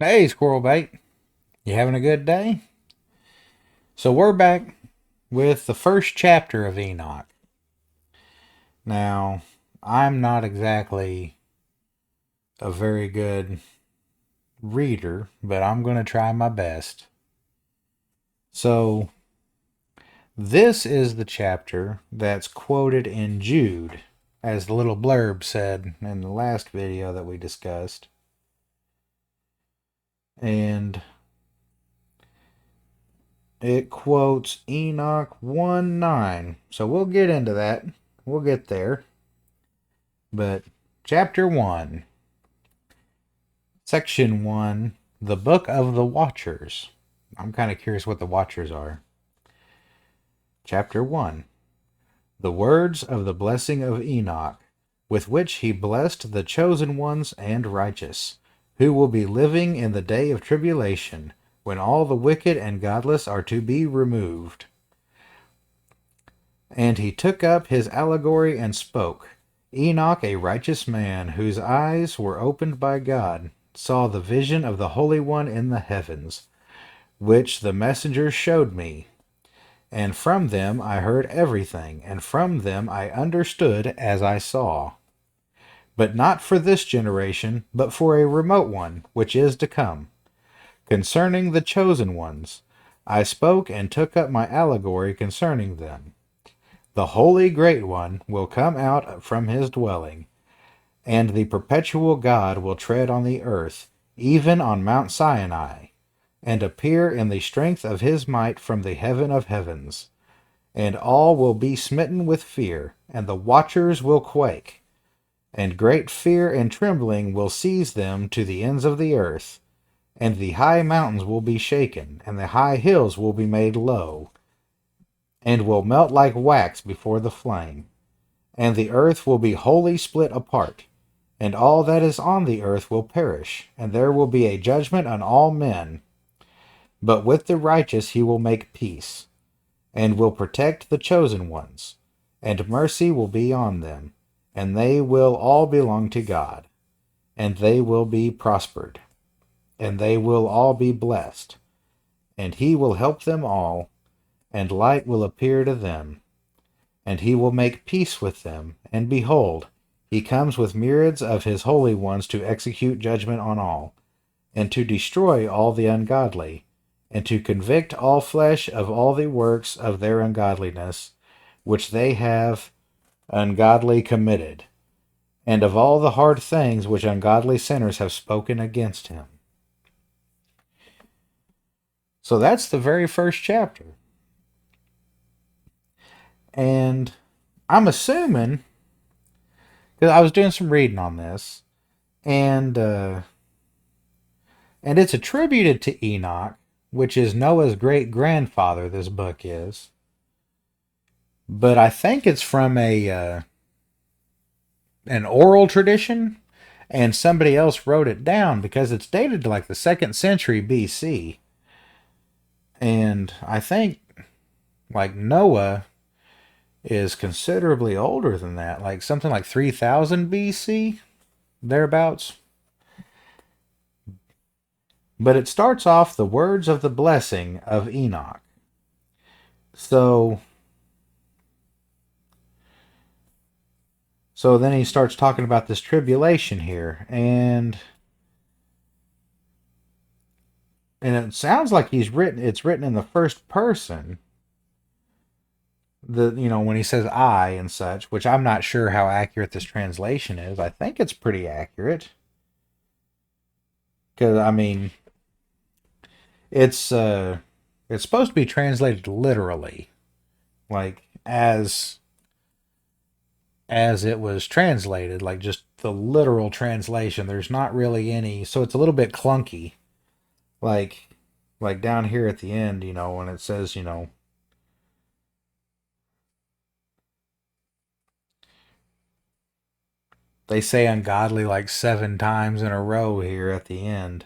Hey, Squirrel Bait. You having a good day? So we're back with the first chapter of Enoch. Now, I'm not exactly a very good reader, but I'm going to try my best. So, this is the chapter that's quoted in Jude, as the little blurb said in the last video that we discussed. And it quotes Enoch 1:9. So we'll get into that. We'll get there. But chapter 1, section 1, the Book of the Watchers. I'm kind of curious what the Watchers are. Chapter 1, the words of the blessing of Enoch, with which he blessed the chosen ones and righteous, who will be living in the day of tribulation, when all the wicked and godless are to be removed. And he took up his allegory and spoke. Enoch, a righteous man, whose eyes were opened by God, saw the vision of the Holy One in the heavens, which the messengers showed me. And from them I heard everything, and from them I understood as I saw. But not for this generation, but for a remote one, which is to come. Concerning the chosen ones, I spoke and took up my allegory concerning them. The Holy Great One will come out from his dwelling, and the perpetual God will tread on the earth, even on Mount Sinai, and appear in the strength of his might from the heaven of heavens. And all will be smitten with fear, and the watchers will quake, and great fear and trembling will seize them to the ends of the earth, and the high mountains will be shaken, and the high hills will be made low, and will melt like wax before the flame. And the earth will be wholly split apart, and all that is on the earth will perish, and there will be a judgment on all men. But with the righteous he will make peace, and will protect the chosen ones, and mercy will be on them, and they will all belong to God, and they will be prospered, and they will all be blessed, and he will help them all, and light will appear to them, and he will make peace with them. And behold, he comes with myriads of his holy ones to execute judgment on all, and to destroy all the ungodly, and to convict all flesh of all the works of their ungodliness, which they have ungodly committed, and of all the hard things which ungodly sinners have spoken against him. So that's the very first chapter. And I'm assuming, because I was doing some reading on this, and it's attributed to Enoch, which is Noah's great grandfather. This book is, but I think it's from a an oral tradition, and somebody else wrote it down because it's dated to like the second century BC, and I think like Noah is considerably older than that, like something like 3000 BC thereabouts. But it starts off the words of the blessing of Enoch. So then he starts talking about this tribulation here, and it sounds like it's written in the first person. When he says I and such, which I'm not sure how accurate this translation is. I think it's pretty accurate because I mean it's supposed to be translated literally, like as it was translated, like just the literal translation. There's not really any, so it's a little bit clunky. Like down here at the end, when it says, they say ungodly like 7 times in a row here at the end.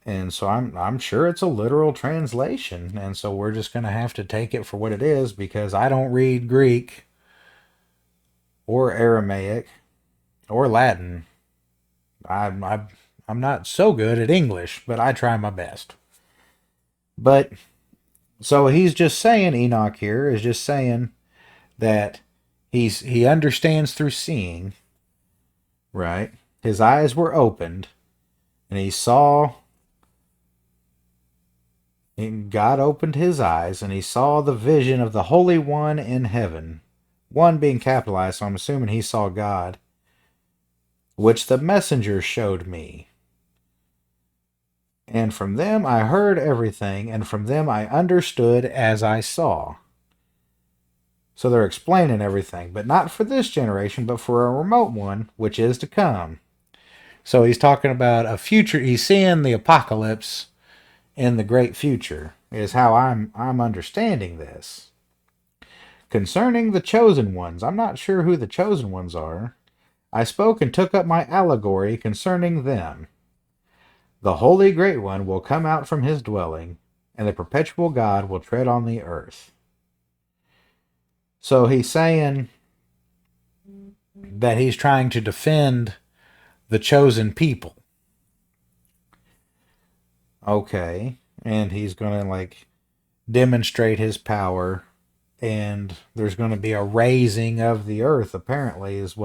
And so I'm sure it's a literal translation, and so we're just gonna have to take it for what it is because I don't read Greek or Aramaic or Latin. I I'm not so good at English, but I try my best. But so he's just saying, Enoch here is just saying that he understands through seeing, right? His eyes were opened and he saw, and God opened his eyes and he saw the vision of the Holy One in heaven. One being capitalized, so I'm assuming he saw God, which the messenger showed me. And from them I heard everything, and from them I understood as I saw. So they're explaining everything, but not for this generation, but for a remote one, which is to come. So he's talking about a future. He's seeing the apocalypse in the great future, is how I'm understanding this. Concerning the chosen ones, I'm not sure who the chosen ones are. I spoke and took up my allegory concerning them. The Holy Great One will come out from his dwelling, and the perpetual God will tread on the earth. So he's saying that he's trying to defend the chosen people. Okay. And he's going to like demonstrate his power, and there's going to be a raising of the earth, apparently, is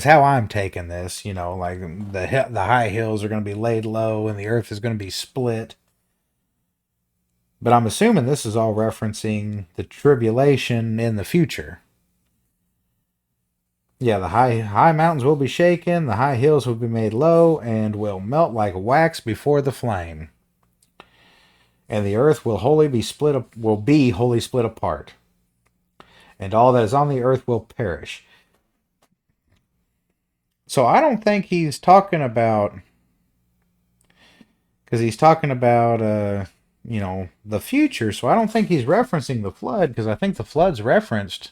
how I'm taking this. You know, like the high hills are going to be laid low and the earth is going to be split. But I'm assuming this is all referencing the tribulation in the future. Yeah, the high mountains will be shaken, the high hills will be made low, and will melt like wax before the flame. And the earth will be wholly split apart. And all that is on the earth will perish. So I don't think he's talking about, because he's talking about the future. So I don't think he's referencing the flood, because I think the flood's referenced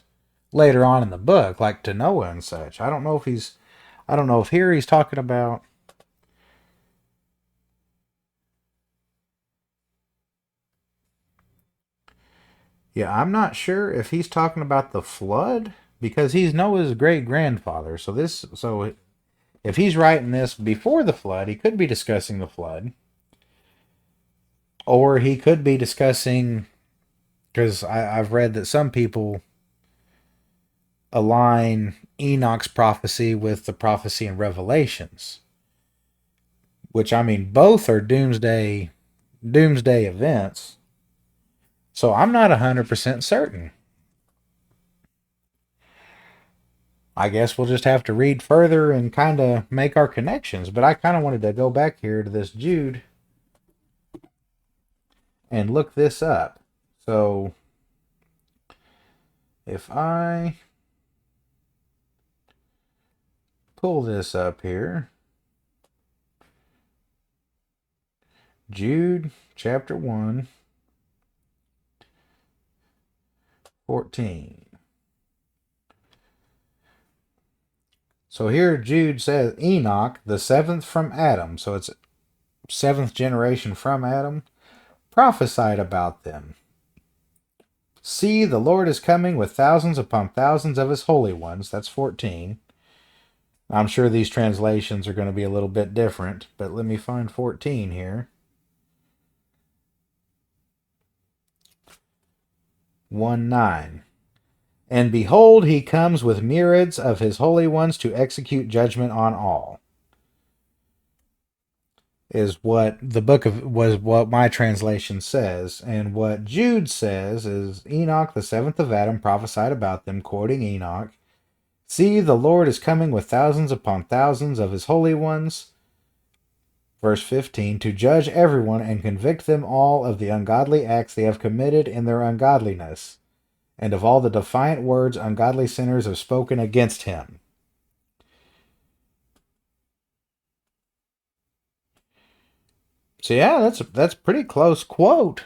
later on in the book, like to Noah and such. I don't know if here he's talking about. Yeah, I'm not sure if he's talking about the flood, because he's Noah's great grandfather. So if he's writing this before the flood, he could be discussing the flood, or he could be discussing, because I've read that some people align Enoch's prophecy with the prophecy in Revelations, which I mean both are doomsday events. So I'm not 100% certain. I guess we'll just have to read further and kind of make our connections. But I kind of wanted to go back here to this Jude and look this up. So if I pull this up here, Jude chapter 1, 14. So here Jude says Enoch, the seventh from Adam, so it's seventh generation from Adam, prophesied about them. See, the Lord is coming with thousands upon thousands of his holy ones. That's 14. I'm sure these translations are going to be a little bit different, but let me find 14 here. 1:9. And behold, he comes with myriads of his holy ones to execute judgment on all. Is what the book of was what my translation says, and what Jude says is Enoch, the seventh of Adam, prophesied about them, quoting Enoch. See, the Lord is coming with thousands upon thousands of his holy ones. Verse 15, to judge everyone and convict them all of the ungodly acts they have committed in their ungodliness, and of all the defiant words ungodly sinners have spoken against him. So yeah, that's a pretty close quote.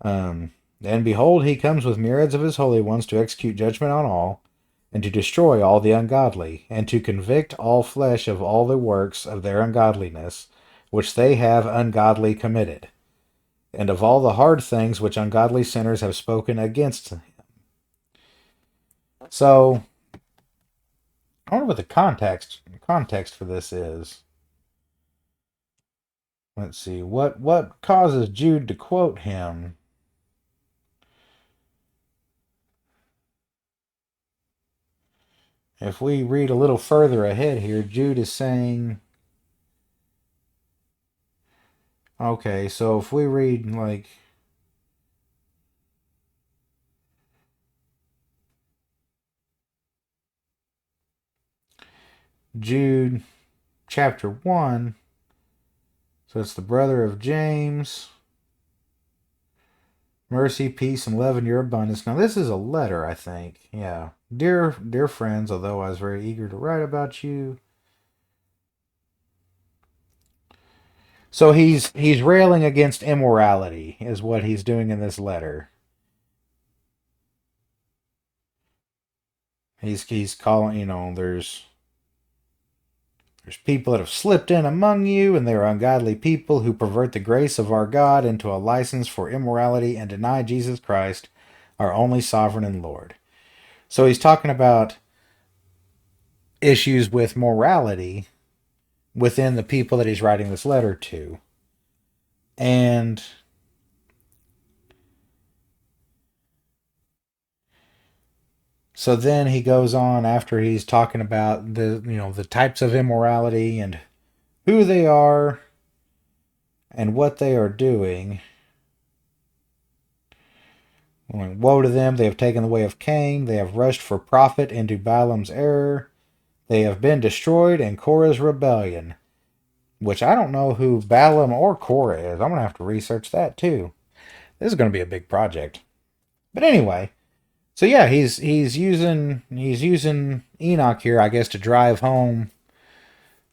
And behold, he comes with myriads of his holy ones to execute judgment on all, and to destroy all the ungodly, and to convict all flesh of all the works of their ungodliness, which they have ungodly committed, and of all the hard things which ungodly sinners have spoken against him. So, I wonder what the context for this is. let's see, what causes Jude to quote him? If we read a little further ahead here, Jude is saying, okay, so if we read like Jude chapter 1, so it's the brother of James. Mercy, peace, and love in your abundance. Now, this is a letter, I think. Yeah. Dear friends, although I was very eager to write about you. So he's railing against immorality, is what he's doing in this letter. He's calling, there's people that have slipped in among you, and they are ungodly people who pervert the grace of our God into a license for immorality and deny Jesus Christ, our only sovereign and Lord. So he's talking about issues with morality within the people that he's writing this letter to. And so then he goes on after he's talking about the types of immorality and who they are and what they are doing. Woe to them, they have taken the way of Cain, they have rushed for profit into Balaam's error, they have been destroyed in Korah's rebellion. Which I don't know who Balaam or Korah is. I'm gonna have to research that too. This is gonna be a big project. But anyway, so yeah, he's using Enoch here, I guess, to drive home,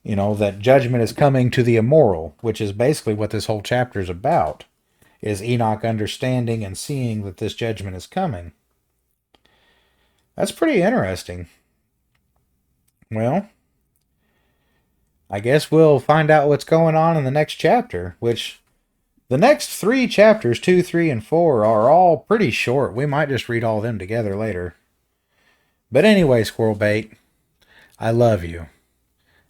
that judgment is coming to the immoral, which is basically what this whole chapter is about. Is Enoch understanding and seeing that this judgment is coming? That's pretty interesting. Well, I guess we'll find out what's going on in the next chapter, which the next three chapters, 2, 3, and 4, are all pretty short. We might just read all of them together later. But anyway, Squirrel Bait, I love you,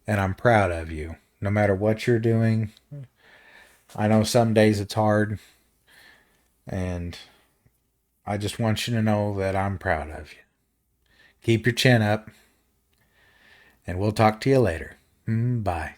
and I'm proud of you. No matter what you're doing, I know some days it's hard, and I just want you to know that I'm proud of you. Keep your chin up, and we'll talk to you later. Bye.